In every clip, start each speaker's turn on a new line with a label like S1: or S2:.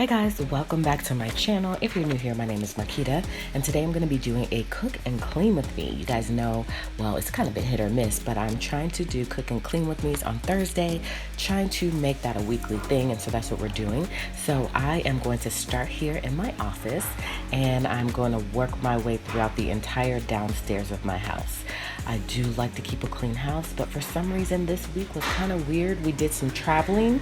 S1: Hey guys, welcome back to my channel. If you're new here, my name is Quita, and today I'm going to be doing a cook and clean with me. You guys know, well, it's kind of a hit or miss, but I'm trying to do cook and clean with me's on Thursday, trying to make that a weekly thing, and so that's what we're doing. So I am going to start here in my office, and I'm going to work my way throughout the entire downstairs of my house. I do like to keep a clean house, but for some reason this week was kind of weird. We did some traveling,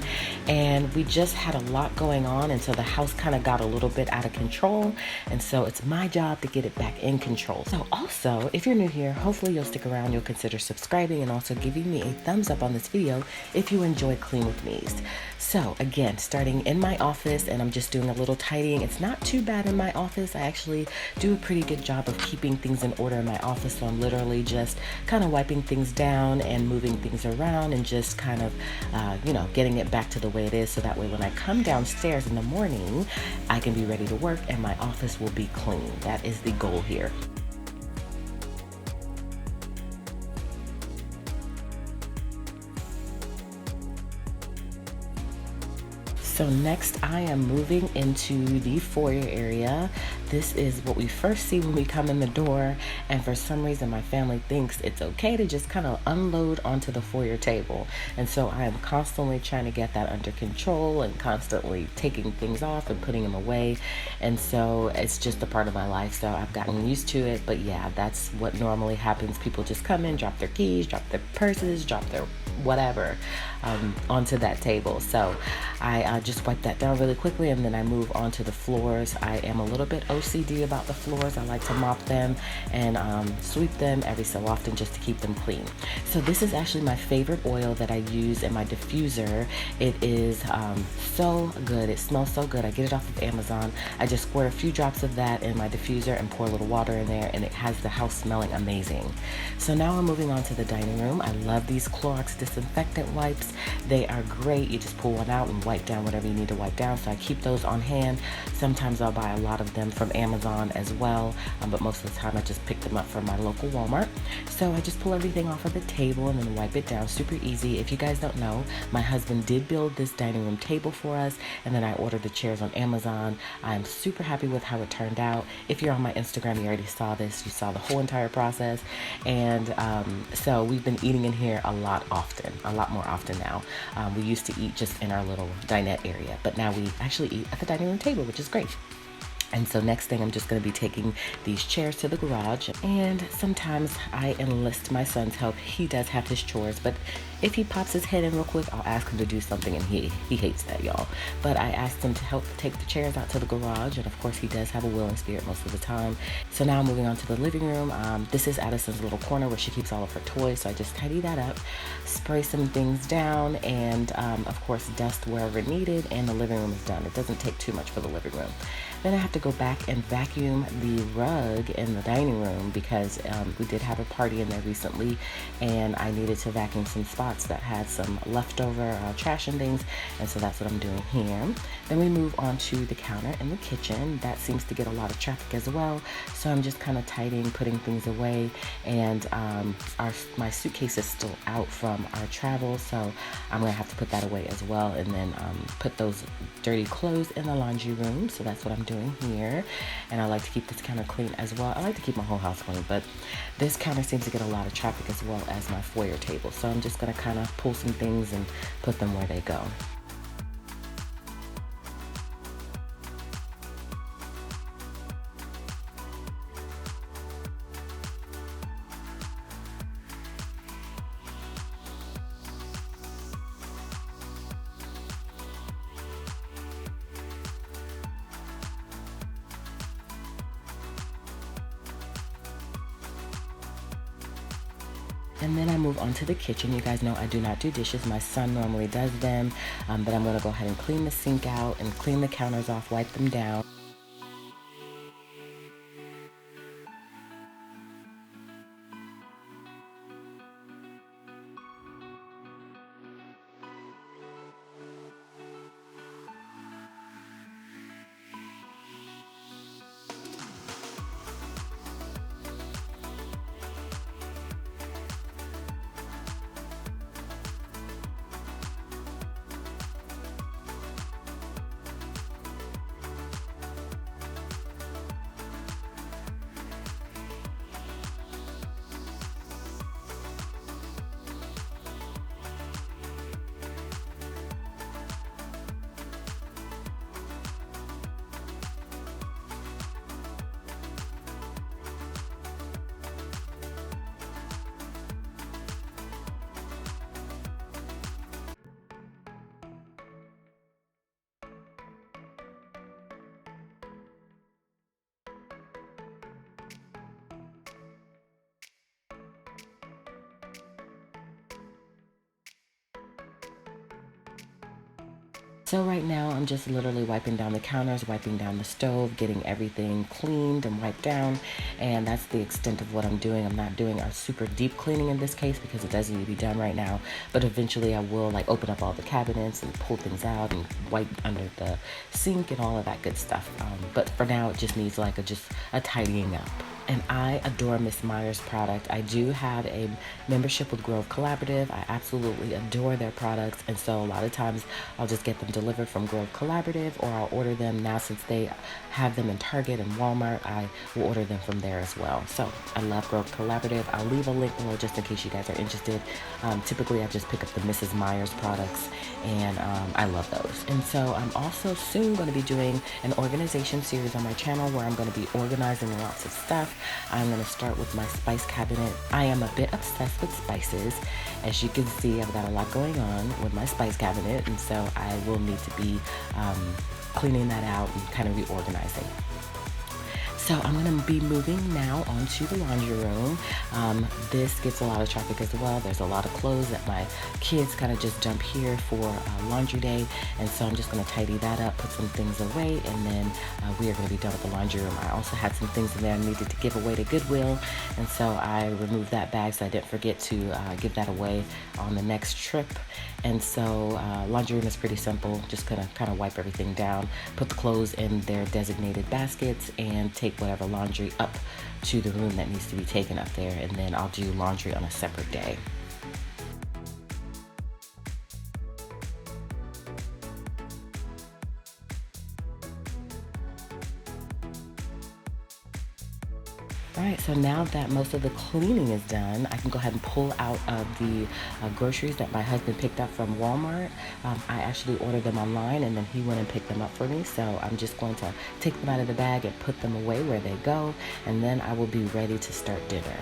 S1: and we just had a lot going on, and so the house kind of got a little bit out of control, and so it's my job to get it back in control. So also, if you're new here, hopefully you'll stick around, you'll consider subscribing, and also giving me a thumbs up on this video if you enjoy Clean With Me's. So again, starting in my office, and I'm just doing a little tidying. It's not too bad in my office. I actually do a pretty good job of keeping things in order in my office, so I'm literally just kind of wiping things down and moving things around and just kind of, getting it back to the way it is, so that way when I come downstairs in the morning, I can be ready to work and my office will be clean. That is the goal here. So next I am moving into the foyer area. This is what we first see when we come in the door, and for some reason my family thinks it's okay to just kind of unload onto the foyer table. And so I am constantly trying to get that under control and constantly taking things off and putting them away. And so it's just a part of my life, so I've gotten used to it. But yeah, that's what normally happens. People just come in, drop their keys, drop their purses, drop their whatever onto that table. So I just wipe that down really quickly, and then I move on to the floors. I am a little bit OCD about the floors. I like to mop them and sweep them every so often just to keep them clean. So this is actually my favorite oil that I use in my diffuser. It is so good. It smells so good. I get it off of Amazon. I just squirt a few drops of that in my diffuser and pour a little water in there, and it has the house smelling amazing. So now we're moving on to the dining room. I love these Clorox disinfectant wipes. They are great. You just pull one out and wipe down whatever you need to wipe down, so I keep those on hand. Sometimes I'll buy a lot of them from Amazon as well, but most of the time I just pick them up from my local Walmart. So I just pull everything off of the table and then wipe it down. Super easy. If you guys don't know, my husband did build this dining room table for us, and then I ordered the chairs on Amazon. I'm super happy with how it turned out. If you're on my Instagram, you already saw this. You saw the whole entire process, and so we've been eating in here a lot more often now. We used to eat just in our little dinette area, but now we actually eat at the dining room table, which is great. And so next thing, I'm just going to be taking these chairs to the garage, and sometimes I enlist my son's help. He does have his chores, but if he pops his head in real quick, I'll ask him to do something, and he hates that, y'all. But I asked him to help take the chairs out to the garage, and of course he does have a willing spirit most of the time. So now moving on to the living room. This is Addison's little corner where she keeps all of her toys, so I just tidy that up, spray some things down, and of course dust wherever needed, and the living room is done. It doesn't take too much for the living room. Then I have to go back and vacuum the rug in the dining room because we did have a party in there recently, and I needed to vacuum some spots that had some leftover trash and things, and so that's what I'm doing here. Then we move on to the counter in the kitchen. That seems to get a lot of traffic as well, so I'm just kind of tidying, putting things away, and my suitcase is still out from our travel, so I'm gonna have to put that away as well, and then put those dirty clothes in the laundry room. So that's what I'm doing here, and I like to keep this counter clean as well. I like to keep my whole house clean, but this counter seems to get a lot of traffic as well as my foyer table, so I'm just going to kind of pull some things and put them where they go. And then I move on to the kitchen. You guys know I do not do dishes. My son normally does them, but I'm going to go ahead and clean the sink out and clean the counters off, wipe them down. So right now I'm just literally wiping down the counters, wiping down the stove, getting everything cleaned and wiped down, and that's the extent of what I'm doing. I'm not doing a super deep cleaning in this case because it doesn't need to be done right now, but eventually I will like open up all the cabinets and pull things out and wipe under the sink and all of that good stuff. But for now it just needs like just a tidying up. And I adore Miss Meyer's product. I do have a membership with Grove Collaborative. I absolutely adore their products, and so a lot of times I'll just get them delivered from Grove Collaborative, or I'll order them now since they have them in Target and Walmart. I will order them from there as well. So I love Grove Collaborative. I'll leave a link below just in case you guys are interested. Typically I just pick up the Mrs. Meyer's products, and I love those. And so I'm also soon going to be doing an organization series on my channel where I'm going to be organizing lots of stuff. I'm going to start with my spice cabinet. I am a bit obsessed with spices. As you can see, I've got a lot going on with my spice cabinet, and so I will need to be cleaning that out and kind of reorganizing. So I'm going to be moving now onto the laundry room. This gets a lot of traffic as well. There's a lot of clothes that my kids kind of just dump here for laundry day. And so I'm just going to tidy that up, put some things away, and then we are going to be done with the laundry room. I also had some things in there I needed to give away to Goodwill. And so I removed that bag so I didn't forget to give that away on the next trip. And so laundry room is pretty simple. Just gonna kind of wipe everything down, put the clothes in their designated baskets, and take whatever laundry up to the room that needs to be taken up there. And then I'll do laundry on a separate day. Alright, so now that most of the cleaning is done, I can go ahead and pull out of the groceries that my husband picked up from Walmart. I actually ordered them online, and then he went and picked them up for me. So I'm just going to take them out of the bag and put them away where they go, and then I will be ready to start dinner.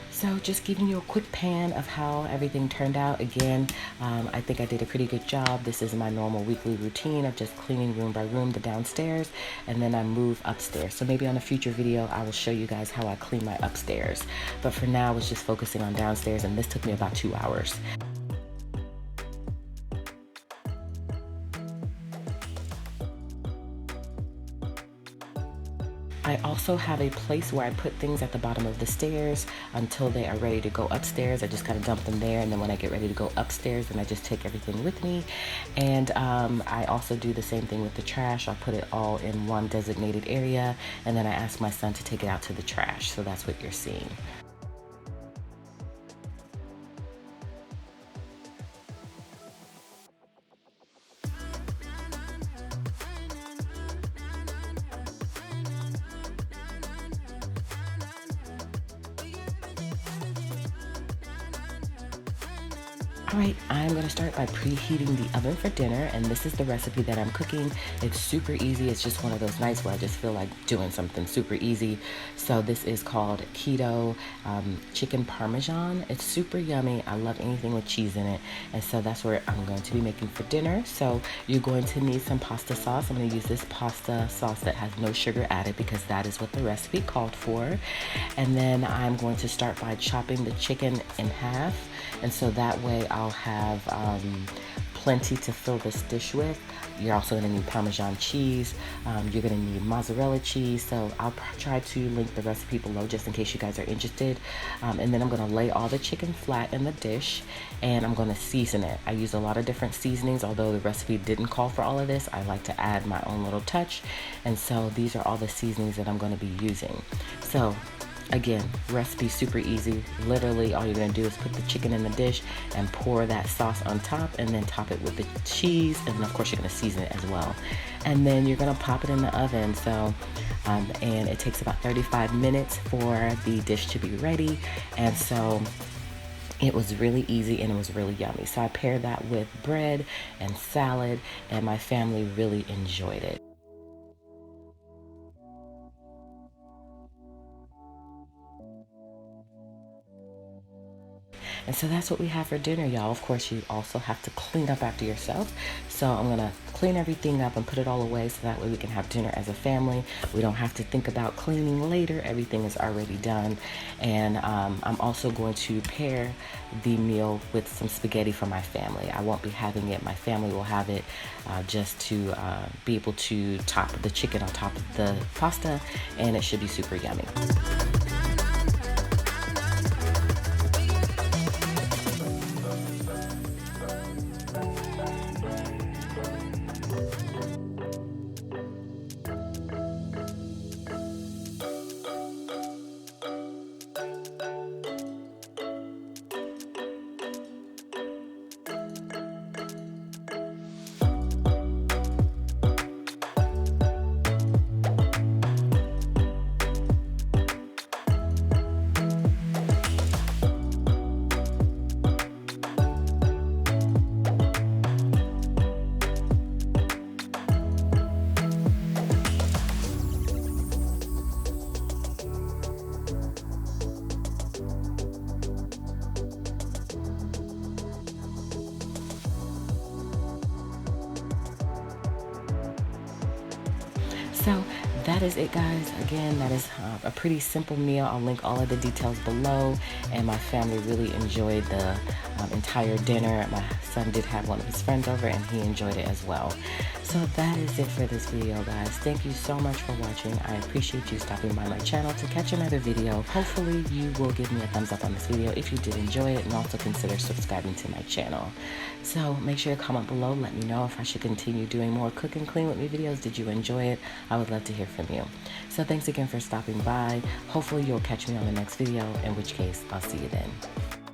S1: So just giving you a quick pan of how everything turned out. Again, I think I did a pretty good job. This is my normal weekly routine of just cleaning room by room, the downstairs, and then I move upstairs. So maybe on a future video, I will show you guys how I clean my upstairs. But for now, I was just focusing on downstairs, and this took me about 2 hours. I also have a place where I put things at the bottom of the stairs until they are ready to go upstairs. I just kind of dump them there, and then when I get ready to go upstairs, then I just take everything with me. And I also do the same thing with the trash. I'll put it all in one designated area, and then I ask my son to take it out to the trash. So that's what you're seeing. Alright, I'm going to start by preheating the oven for dinner, and this is the recipe that I'm cooking. It's super easy. It's just one of those nights where I just feel like doing something super easy. So this is called Keto chicken parmesan. It's super yummy. I love anything with cheese in it, and so that's what I'm going to be making for dinner. So you're going to need some pasta sauce. I'm going to use this pasta sauce that has no sugar added because that is what the recipe called for. And then I'm going to start by chopping the chicken in half, and so that way I'll have plenty to fill this dish with. You're also going to need Parmesan cheese. You're going to need mozzarella cheese. So I'll try to link the recipe below just in case you guys are interested. And then I'm going to lay all the chicken flat in the dish, and I'm going to season it. I use a lot of different seasonings. Although the recipe didn't call for all of this, I like to add my own little touch. And so these are all the seasonings that I'm going to be using. So again, recipe super easy. Literally all you're going to do is put the chicken in the dish and pour that sauce on top, and then top it with the cheese, and then of course you're going to season it as well. And then you're going to pop it in the oven. So and it takes about 35 minutes for the dish to be ready. And so it was really easy and it was really yummy. So I paired that with bread and salad, and my family really enjoyed it. And so that's what we have for dinner, y'all. Of course, you also have to clean up after yourself. So I'm going to clean everything up and put it all away so that way we can have dinner as a family. We don't have to think about cleaning later. Everything is already done. And I'm also going to pair the meal with some spaghetti for my family. I won't be having it. My family will have it just to be able to top the chicken on top of the pasta, and it should be super yummy. So that is it, guys. Again, that is a pretty simple meal. I'll link all of the details below, and my family really enjoyed the entire dinner. My son did have one of his friends over, and he enjoyed it as well. So that is it for this video, guys. Thank you so much for watching. I appreciate you stopping by my channel to catch another video. Hopefully you will give me a thumbs up on this video if you did enjoy it, and also consider subscribing to my channel. So make sure to comment below. Let me know if I should continue doing more cook and clean with me videos. Did you enjoy it? I would love to hear from you. So thanks again for stopping by. Hopefully you'll catch me on the next video, in which case I'll see you then.